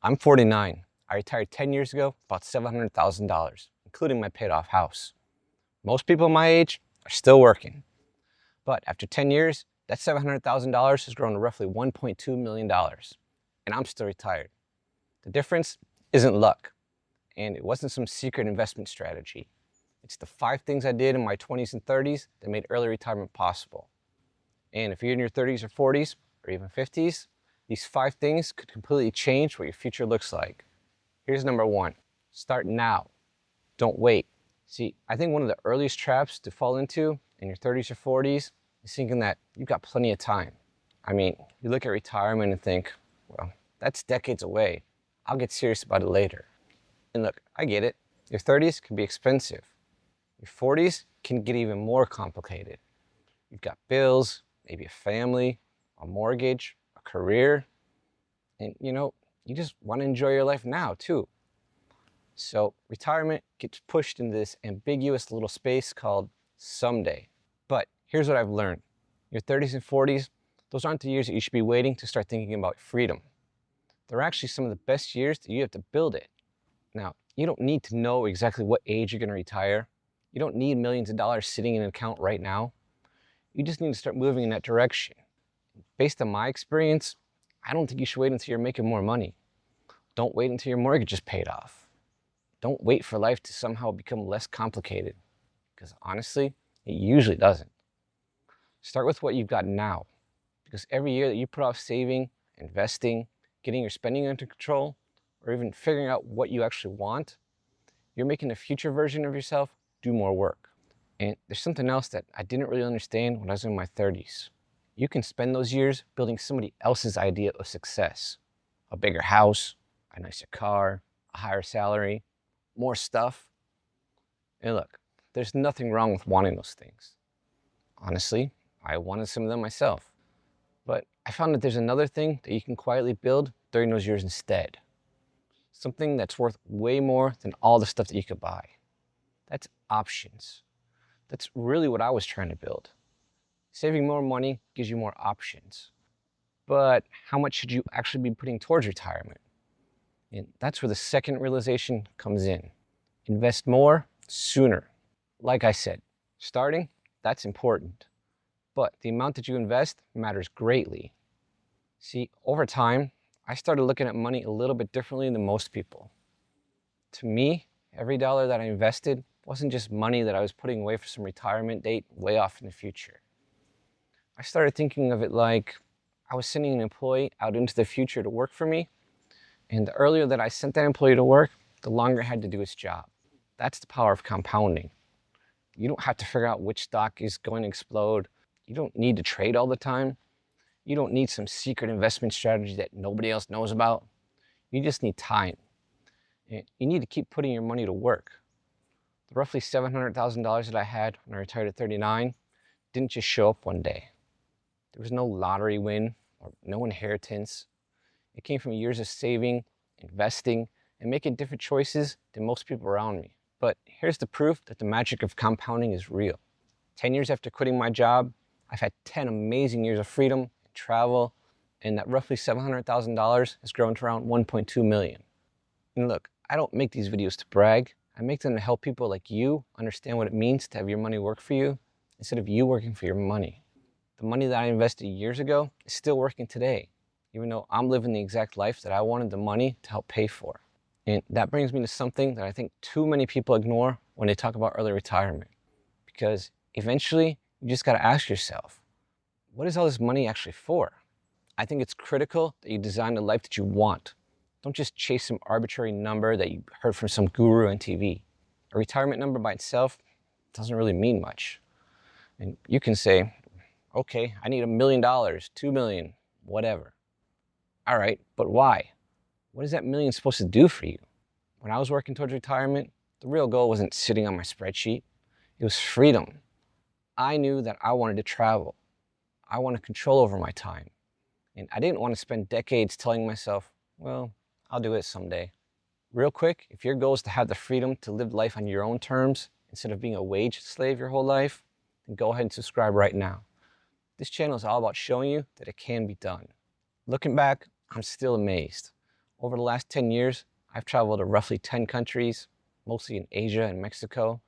I'm 49. I retired 10 years ago, about $700,000, including my paid off house. Most people my age are still working. But after 10 years, that $700,000 has grown to roughly $1.2 million, and I'm still retired. The difference isn't luck, and it wasn't some secret investment strategy. It's the 5 things I did in my 20s and 30s that made early retirement possible. And if you're in your 30s or 40s, or even 50s, these 5 things could completely change what your future looks like. Here's number 1. Start now. Don't wait. See, I think one of the earliest traps to fall into in your 30s or 40s is thinking that you've got plenty of time. I mean, you look at retirement and think, well, that's decades away. I'll get serious about it later. And look, I get it. Your 30s can be expensive. Your 40s can get even more complicated. You've got bills, maybe a family, a mortgage, a career, and you just want to enjoy your life now too. So retirement gets pushed into this ambiguous little space called someday. But here's what I've learned. Your 30s and 40s, those aren't the years that you should be waiting to start thinking about freedom. They're actually some of the best years that you have to build it. Now, you don't need to know exactly what age you're going to retire. You don't need millions of dollars sitting in an account right now. You just need to start moving in that direction. Based on my experience, I don't think you should wait until you're making more money. Don't wait until your mortgage is paid off. Don't wait for life to somehow become less complicated, because honestly, it usually doesn't. Start with what you've got now, because every year that you put off saving, investing, getting your spending under control, or even figuring out what you actually want, you're making a future version of yourself do more work. And there's something else that I didn't really understand when I was in my 30s. You can spend those years building somebody else's idea of success. A bigger house, a nicer car, a higher salary, more stuff. And look, there's nothing wrong with wanting those things. Honestly, I wanted some of them myself. But I found that there's another thing that you can quietly build during those years instead. Something that's worth way more than all the stuff that you could buy. That's options. That's really what I was trying to build. Saving more money gives you more options. But how much should you actually be putting towards retirement? And that's where the second realization comes in. Invest more sooner. Like I said, starting, that's important. But the amount that you invest matters greatly. See, over time, I started looking at money a little bit differently than most people. To me, every dollar that I invested wasn't just money that I was putting away for some retirement date way off in the future. I started thinking of it like I was sending an employee out into the future to work for me, and the earlier that I sent that employee to work, the longer it had to do its job. That's the power of compounding. You don't have to figure out which stock is going to explode. You don't need to trade all the time. You don't need some secret investment strategy that nobody else knows about. You just need time. And you need to keep putting your money to work. The roughly $700,000 that I had when I retired at 39 didn't just show up one day. There was no lottery win or no inheritance. It came from years of saving, investing, and making different choices than most people around me. But here's the proof that the magic of compounding is real. 10 years after quitting my job, I've had 10 amazing years of freedom, travel, and that roughly $700,000 has grown to around 1.2 million. And look, I don't make these videos to brag. I make them to help people like you understand what it means to have your money work for you instead of you working for your money. The money that I invested years ago is still working today, even though I'm living the exact life that I wanted the money to help pay for. And that brings me to something that I think too many people ignore when they talk about early retirement. Because eventually, you just gotta ask yourself, what is all this money actually for? I think it's critical that you design the life that you want. Don't just chase some arbitrary number that you heard from some guru on TV. A retirement number by itself doesn't really mean much. And you can say, okay, I need $1 million, 2 million, whatever. All right, but why? What is that million supposed to do for you? When I was working towards retirement, the real goal wasn't sitting on my spreadsheet. It was freedom. I knew that I wanted to travel. I wanted control over my time. And I didn't want to spend decades telling myself, well, I'll do it someday. Real quick, if your goal is to have the freedom to live life on your own terms instead of being a wage slave your whole life, then go ahead and subscribe right now. This channel is all about showing you that it can be done. Looking back, I'm still amazed. Over the last 10 years, I've traveled to roughly 10 countries, mostly in Asia and Mexico.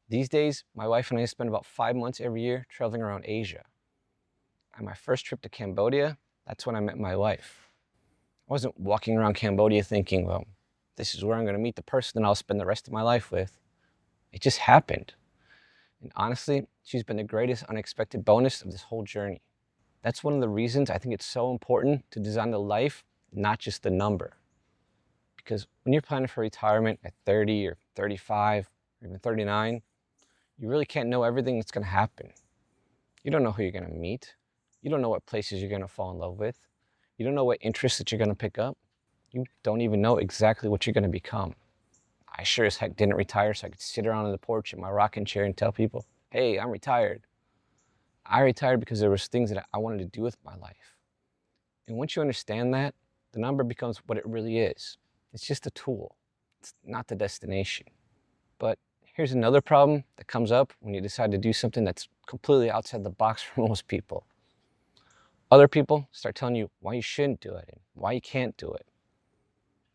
These days, my wife and I spend about 5 months every year traveling around Asia. On my first trip to Cambodia, that's when I met my wife. I wasn't walking around Cambodia thinking, well, this is where I'm going to meet the person that I'll spend the rest of my life with. It just happened. And honestly, she's been the greatest unexpected bonus of this whole journey. That's one of the reasons I think it's so important to design the life, not just the number. Because when you're planning for retirement at 30 or 35 or even 39, you really can't know everything that's going to happen. You don't know who you're going to meet. You don't know what places you're going to fall in love with. You don't know what interests that you're going to pick up. You don't even know exactly what you're going to become. I sure as heck didn't retire so I could sit around on the porch in my rocking chair and tell people, hey, I'm retired. I retired because there was things that I wanted to do with my life. And once you understand that, the number becomes what it really is. It's just a tool. It's not the destination. But here's another problem that comes up when you decide to do something that's completely outside the box for most people. Other people start telling you why you shouldn't do it and why you can't do it.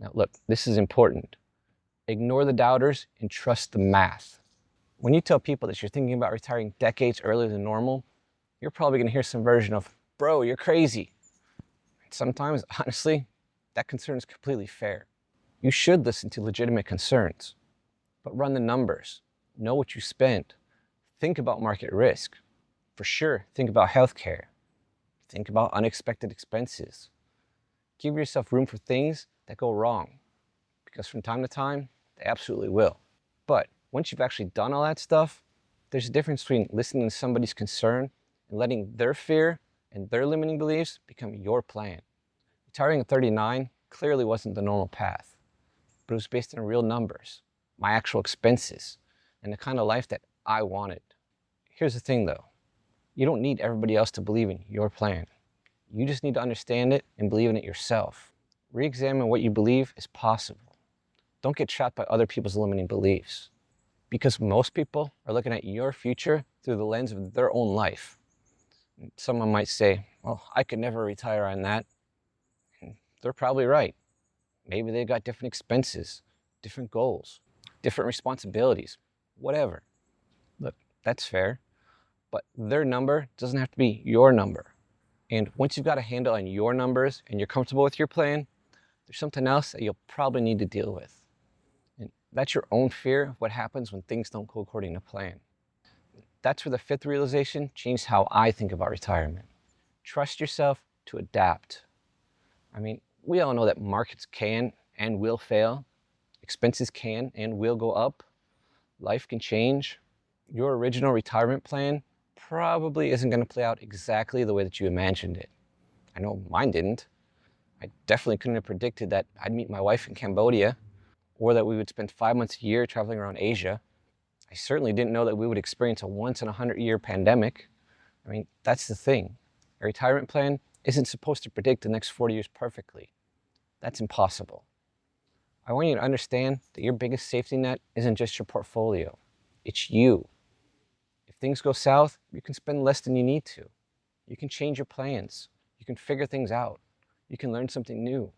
Now look, this is important. Ignore the doubters and trust the math. When you tell people that you're thinking about retiring decades earlier than normal, you're probably going to hear some version of, bro, you're crazy. And sometimes, honestly, that concern is completely fair. You should listen to legitimate concerns, but run the numbers. Know what you spend. Think about market risk. For sure, think about healthcare. Think about unexpected expenses. Give yourself room for things that go wrong, because from time to time, they absolutely will. But once you've actually done all that stuff, there's a difference between listening to somebody's concern and letting their fear and their limiting beliefs become your plan. Retiring at 39 clearly wasn't the normal path, but it was based on real numbers, my actual expenses, and the kind of life that I wanted. Here's the thing though, you don't need everybody else to believe in your plan. You just need to understand it and believe in it yourself. Re-examine what you believe is possible. Don't get trapped by other people's limiting beliefs, because most people are looking at your future through the lens of their own life. Someone might say, well, I could never retire on that. And they're probably right. Maybe they've got different expenses, different goals, different responsibilities, whatever. Look, that's fair, but their number doesn't have to be your number. And once you've got a handle on your numbers and you're comfortable with your plan, there's something else that you'll probably need to deal with. And that's your own fear of what happens when things don't go according to plan. That's where the fifth realization changed how I think about retirement. Trust yourself to adapt. I mean, we all know that markets can and will fail. Expenses can and will go up. Life can change. Your original retirement plan probably isn't going to play out exactly the way that you imagined it. I know mine didn't. I definitely couldn't have predicted that I'd meet my wife in Cambodia, or that we would spend 5 months a year traveling around Asia. I certainly didn't know that we would experience a once in a 100-year pandemic. I mean, that's the thing. A retirement plan isn't supposed to predict the next 40 years perfectly. That's impossible. I want you to understand that your biggest safety net isn't just your portfolio. It's you. If things go south, you can spend less than you need to. You can change your plans. You can figure things out. You can learn something new.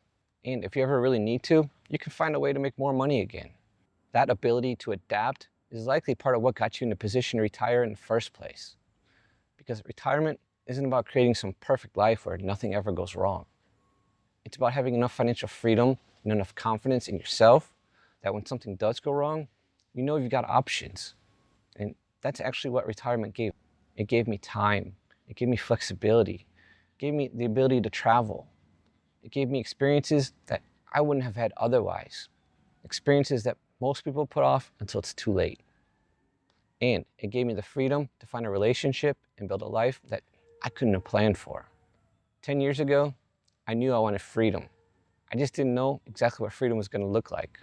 And if you ever really need to, you can find a way to make more money again. That ability to adapt is likely part of what got you in a position to retire in the first place. Because retirement isn't about creating some perfect life where nothing ever goes wrong. It's about having enough financial freedom and enough confidence in yourself that when something does go wrong, you know you've got options. And that's actually what retirement gave. It gave me time. It gave me flexibility. It gave me the ability to travel. It gave me experiences that I wouldn't have had otherwise. Experiences that most people put off until it's too late. And it gave me the freedom to find a relationship and build a life that I couldn't have planned for. 10 years ago, I knew I wanted freedom. I just didn't know exactly what freedom was going to look like.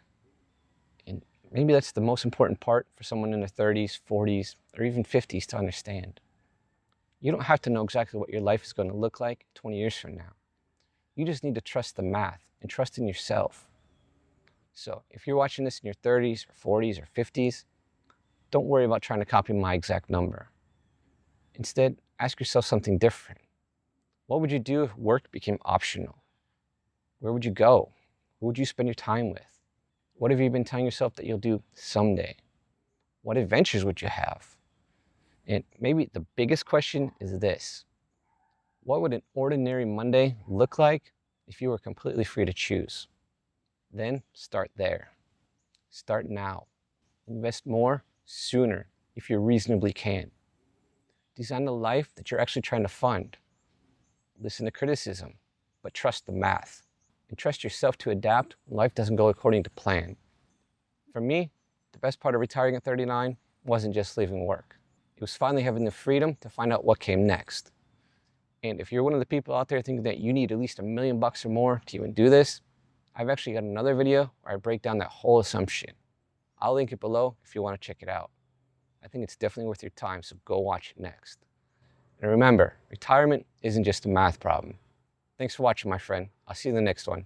And maybe that's the most important part for someone in their 30s, 40s, or even 50s to understand. You don't have to know exactly what your life is going to look like 20 years from now. You just need to trust the math and trust in yourself. So if you're watching this in your 30s or 40s or 50s, don't worry about trying to copy my exact number. Instead, ask yourself something different. What would you do if work became optional? Where would you go? Who would you spend your time with? What have you been telling yourself that you'll do someday? What adventures would you have? And maybe the biggest question is this: what would an ordinary Monday look like if you were completely free to choose? Then start there. Start now. Invest more sooner if you reasonably can. Design a life that you're actually trying to fund. Listen to criticism, but trust the math. And trust yourself to adapt when life doesn't go according to plan. For me, the best part of retiring at 39 wasn't just leaving work. It was finally having the freedom to find out what came next. And if you're one of the people out there thinking that you need at least $1 million or more to even do this, I've actually got another video where I break down that whole assumption. I'll link it below if you want to check it out. I think it's definitely worth your time, so go watch it next. And remember, retirement isn't just a math problem. Thanks for watching, my friend. I'll see you in the next one.